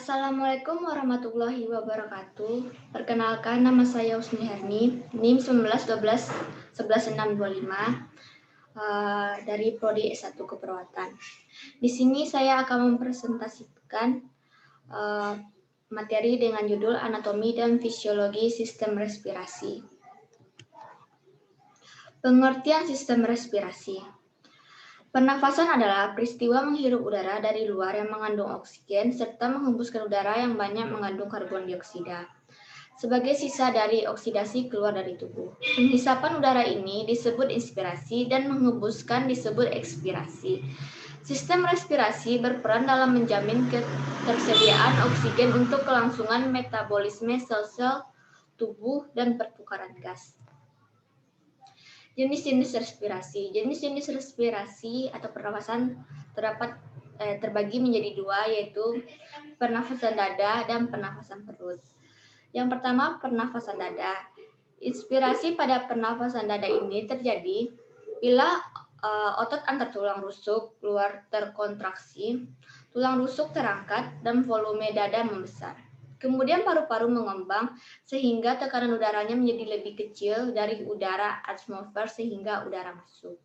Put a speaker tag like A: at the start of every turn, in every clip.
A: Assalamualaikum warahmatullahi wabarakatuh. Perkenalkan, nama saya Husni Herni, NIM 1912 11 625 dari Prodi S1 Keperawatan. Di sini saya akan mempresentasikan materi dengan judul Anatomi dan Fisiologi Sistem Respirasi. Pengertian sistem respirasi. Pernafasan adalah peristiwa menghirup udara dari luar yang mengandung oksigen serta menghembuskan udara yang banyak mengandung karbon dioksida sebagai sisa dari oksidasi keluar dari tubuh. Penghisapan udara ini disebut inspirasi dan menghembuskan disebut ekspirasi. Sistem respirasi berperan dalam menjamin ketersediaan oksigen untuk kelangsungan metabolisme sel-sel tubuh dan pertukaran gas. Jenis-jenis respirasi. Jenis-jenis respirasi atau pernafasan terbagi menjadi dua, yaitu pernafasan dada dan pernafasan perut. Yang pertama, pernafasan dada. Inspirasi pada pernafasan dada ini terjadi bila otot antar tulang rusuk keluar terkontraksi, tulang rusuk terangkat, dan volume dada membesar. Kemudian paru-paru mengembang sehingga tekanan udaranya menjadi lebih kecil dari udara atmosfer sehingga udara masuk.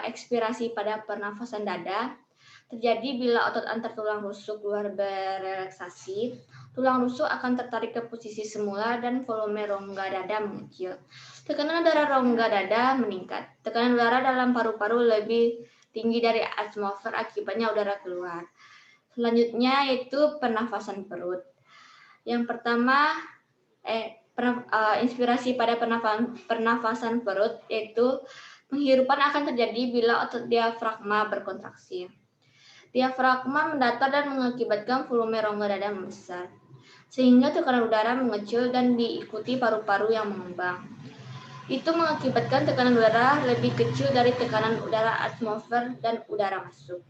A: Ekspirasi pada pernafasan dada terjadi bila otot antar tulang rusuk luar berelaksasi. Tulang rusuk akan tertarik ke posisi semula dan volume rongga dada mengecil. Tekanan udara rongga dada meningkat. Tekanan udara dalam paru-paru lebih tinggi dari atmosfer, akibatnya udara keluar. Selanjutnya yaitu pernafasan perut. Yang pertama, inspirasi pada pernafasan perut yaitu penghirupan akan terjadi bila otot diafragma berkontraksi. Diafragma mendatar dan mengakibatkan volume rongga dada membesar, sehingga tekanan udara mengecil dan diikuti paru-paru yang mengembang. Itu mengakibatkan tekanan udara lebih kecil dari tekanan udara atmosfer dan udara masuk.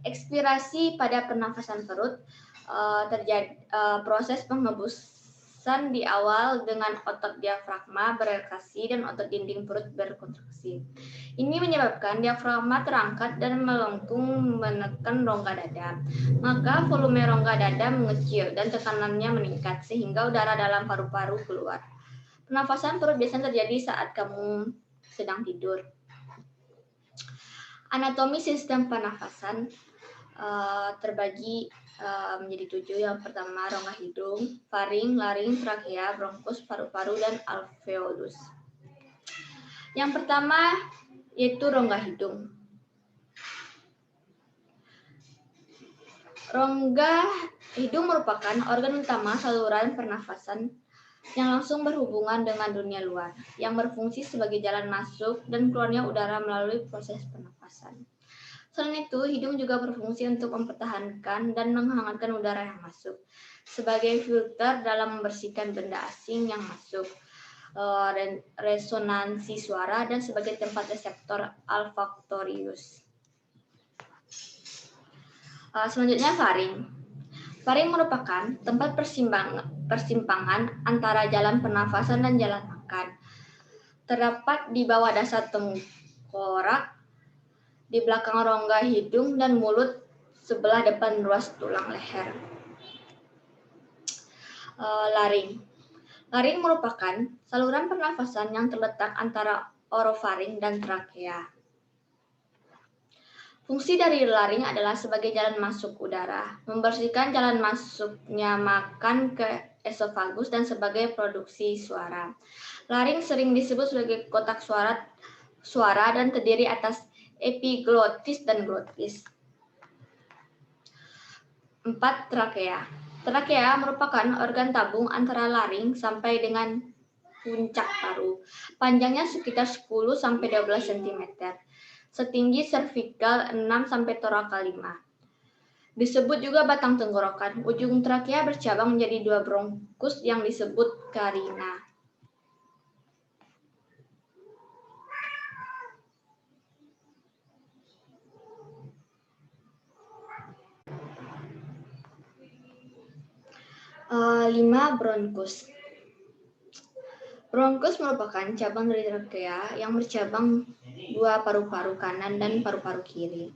A: Ekspirasi pada pernafasan perut terjadi proses penghembusan di awal dengan otot diafragma berelaksasi dan otot dinding perut berkontraksi. Ini menyebabkan diafragma terangkat dan melengkung menekan rongga dada. Maka volume rongga dada mengecil dan tekanannya meningkat sehingga udara dalam paru-paru keluar. Pernafasan perut biasanya terjadi saat kamu sedang tidur. Anatomi sistem pernafasan terbagi menjadi 7. Yang pertama, rongga hidung, faring, laring, trakea, bronkus, paru-paru, dan alveolus. Yang pertama yaitu rongga hidung. Rongga hidung merupakan organ utama saluran pernafasan yang langsung berhubungan dengan dunia luar, yang berfungsi sebagai jalan masuk dan keluarnya udara melalui proses pernafasan. Selain itu, hidung juga berfungsi untuk mempertahankan dan menghangatkan udara yang masuk, sebagai filter dalam membersihkan benda asing yang masuk, resonansi suara, dan sebagai tempat reseptor olfaktorius. Selanjutnya, faring. Faring merupakan tempat persimpangan antara jalan pernafasan dan jalan makan. Terdapat di bawah dasar tengkorak, di belakang rongga hidung dan mulut sebelah depan ruas tulang leher. Laring. Laring merupakan saluran pernafasan yang terletak antara orofaring dan trakea. Fungsi dari laring adalah sebagai jalan masuk udara, membersihkan jalan masuknya makan ke esofagus dan sebagai produksi suara. Laring sering disebut sebagai kotak suara dan terdiri atas epiglotis dan glotis. 4. Trakea. Trakea merupakan organ tabung antara laring sampai dengan puncak paru. Panjangnya sekitar 10-12 cm. Setinggi servikal 6 torakal 5. Disebut juga batang tenggorokan. Ujung trakea bercabang menjadi 2 bronkus yang disebut karina. Lima, bronkus. Bronkus merupakan cabang dari trakea yang bercabang 2 paru-paru kanan dan paru-paru kiri.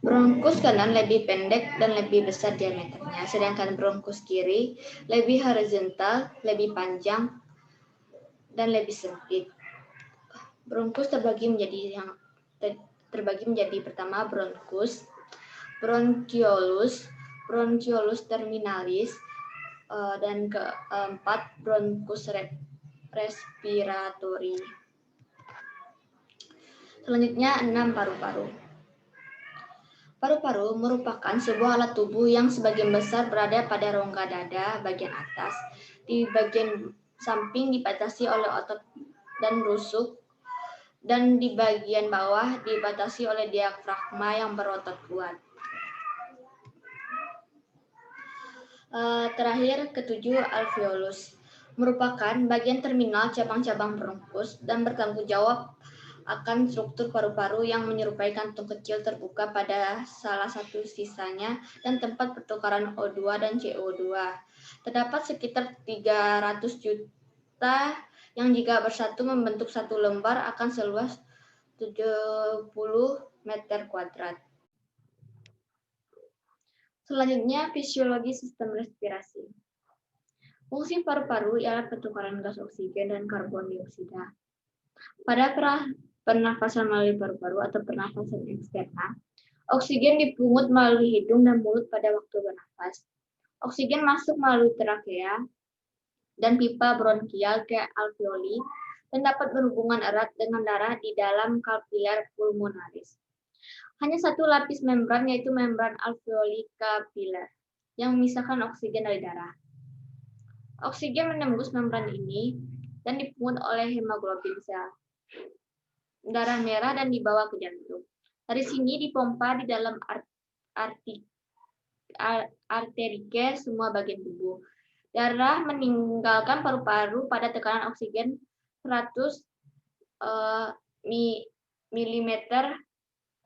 A: Bronkus kanan lebih pendek dan lebih besar diameternya, sedangkan bronkus kiri lebih horizontal, lebih panjang, dan lebih sempit. Bronkus terbagi menjadi pertama bronkus, bronchiolus, bronchiolus terminalis, dan keempat bronkus respiratori. Selanjutnya 6 paru-paru. Paru-paru merupakan sebuah alat tubuh yang sebagian besar berada pada rongga dada bagian atas. Di bagian samping dibatasi oleh otot dan rusuk, dan di bagian bawah dibatasi oleh diafragma yang berotot kuat. Terakhir, ketujuh, alveolus merupakan bagian terminal cabang-cabang bronkus dan bertanggung jawab akan struktur paru-paru yang menyerupai kantung kecil terbuka pada salah satu sisanya dan tempat pertukaran O2 dan CO2. Terdapat sekitar 300 juta yang jika bersatu membentuk satu lembar akan seluas 70 meter kuadrat. Selanjutnya, fisiologi sistem respirasi. Fungsi paru-paru ialah pertukaran gas oksigen dan karbon dioksida. Pada pernafasan melalui paru-paru atau pernafasan eksterna, oksigen dipungut melalui hidung dan mulut pada waktu bernafas. Oksigen masuk melalui trakea dan pipa bronkial ke alveoli dan dapat berhubungan erat dengan darah di dalam kapiler pulmonaris. Hanya satu lapis membran, yaitu membran alveoli kapiler, yang memisahkan oksigen dari darah. Oksigen menembus membran ini dan dipungut oleh hemoglobin sel darah merah dan dibawa ke jantung. Dari sini dipompa di dalam arterike semua bagian tubuh. Darah meninggalkan paru-paru pada tekanan oksigen 100 mm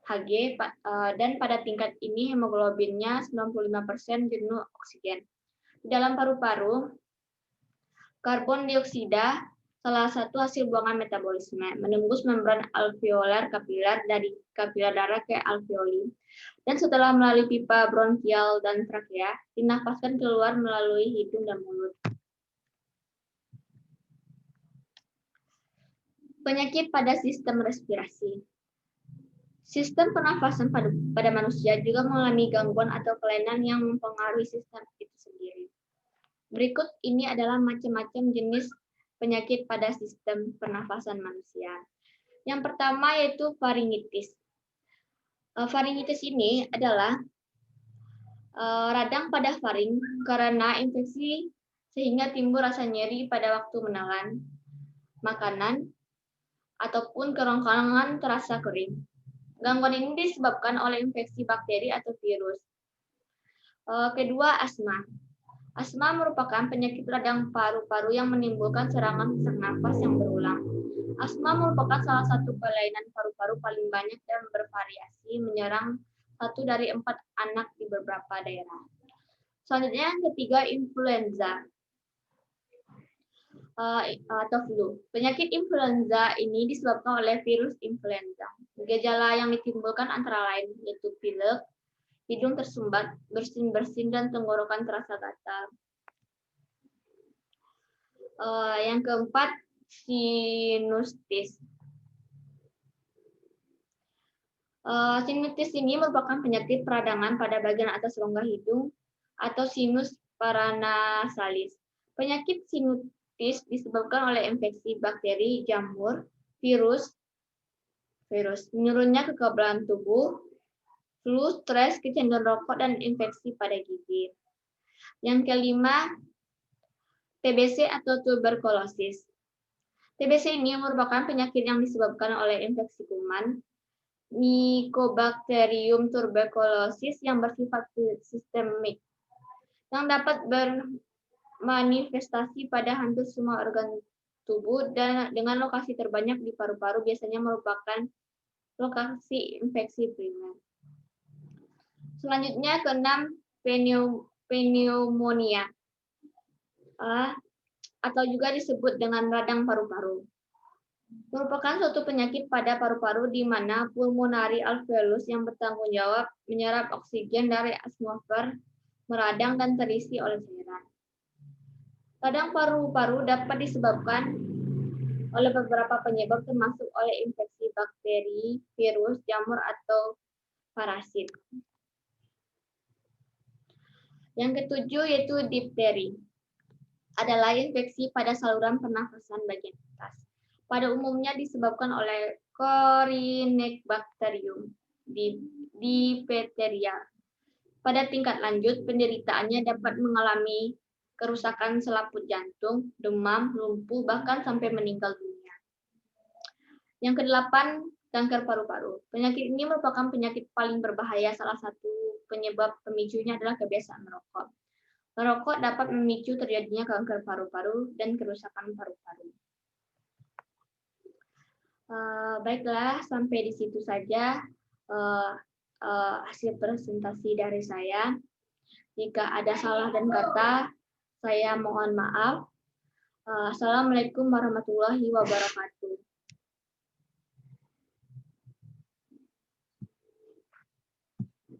A: Hg dan pada tingkat ini hemoglobinnya 95% jenuh oksigen. Di dalam paru-paru, karbon dioksida salah satu hasil buangan metabolisme, menembus membran alveolar kapiler dari kapiler darah ke alveoli, dan setelah melalui pipa bronkial dan trakea, dinafaskan keluar melalui hidung dan mulut. Penyakit pada sistem respirasi. Sistem pernafasan pada manusia juga mengalami gangguan atau kelainan yang mempengaruhi sistem itu sendiri. Berikut ini adalah macam-macam jenis penyakit pada sistem pernafasan manusia. Yang pertama yaitu faringitis. Faringitis ini adalah radang pada faring karena infeksi sehingga timbul rasa nyeri pada waktu menelan makanan ataupun kerongkongan terasa kering. Gangguan ini disebabkan oleh infeksi bakteri atau virus. Kedua, asma. Asma merupakan penyakit radang paru-paru yang menimbulkan serangan sesak nafas yang berulang. Asma merupakan salah satu kelainan paru-paru paling banyak dan bervariasi, menyerang 1 dari 4 anak di beberapa daerah. Selanjutnya yang ketiga, influenza atau flu. Penyakit influenza ini disebabkan oleh virus influenza. Gejala yang ditimbulkan antara lain yaitu pilek, hidung tersumbat, bersin-bersin, dan tenggorokan terasa gatal. Yang keempat, sinusitis. Sinusitis ini merupakan penyakit peradangan pada bagian atas rongga hidung atau sinus paranasalis. Penyakit sinusitis disebabkan oleh infeksi bakteri, jamur, virus, menurunnya kekebalan tubuh, flu, stres, kecanduan rokok, dan infeksi pada gigi. Yang kelima, TBC atau tuberkulosis. TBC ini merupakan penyakit yang disebabkan oleh infeksi kuman, Mycobacterium tuberculosis yang bersifat sistemik, yang dapat bermanifestasi pada hampir semua organ tubuh dan dengan lokasi terbanyak di paru-paru, biasanya merupakan lokasi infeksi primer. Selanjutnya keenam, pneumonia atau juga disebut dengan radang paru-paru. merupakan suatu penyakit pada paru-paru di mana pulmonary alveolus yang bertanggung jawab menyerap oksigen dari atmosfer meradang dan terisi oleh cairan. Radang paru-paru dapat disebabkan oleh beberapa penyebab termasuk oleh infeksi bakteri, virus, jamur, atau parasit. Yang ketujuh yaitu difteri. Adalah infeksi pada saluran pernafasan bagian atas. Pada umumnya disebabkan oleh Corynebacterium diphtheria. Pada tingkat lanjut, penderitaannya dapat mengalami kerusakan selaput jantung, demam, lumpuh, bahkan sampai meninggal dunia. Yang kedelapan, kanker paru-paru. Penyakit ini merupakan penyakit paling berbahaya. Salah satu penyebab pemicunya adalah kebiasaan merokok. Merokok dapat memicu terjadinya kanker paru-paru dan kerusakan paru-paru. Baiklah, sampai di situ saja hasil presentasi dari saya. Jika ada salah dan kata, saya mohon maaf. Assalamualaikum warahmatullahi wabarakatuh.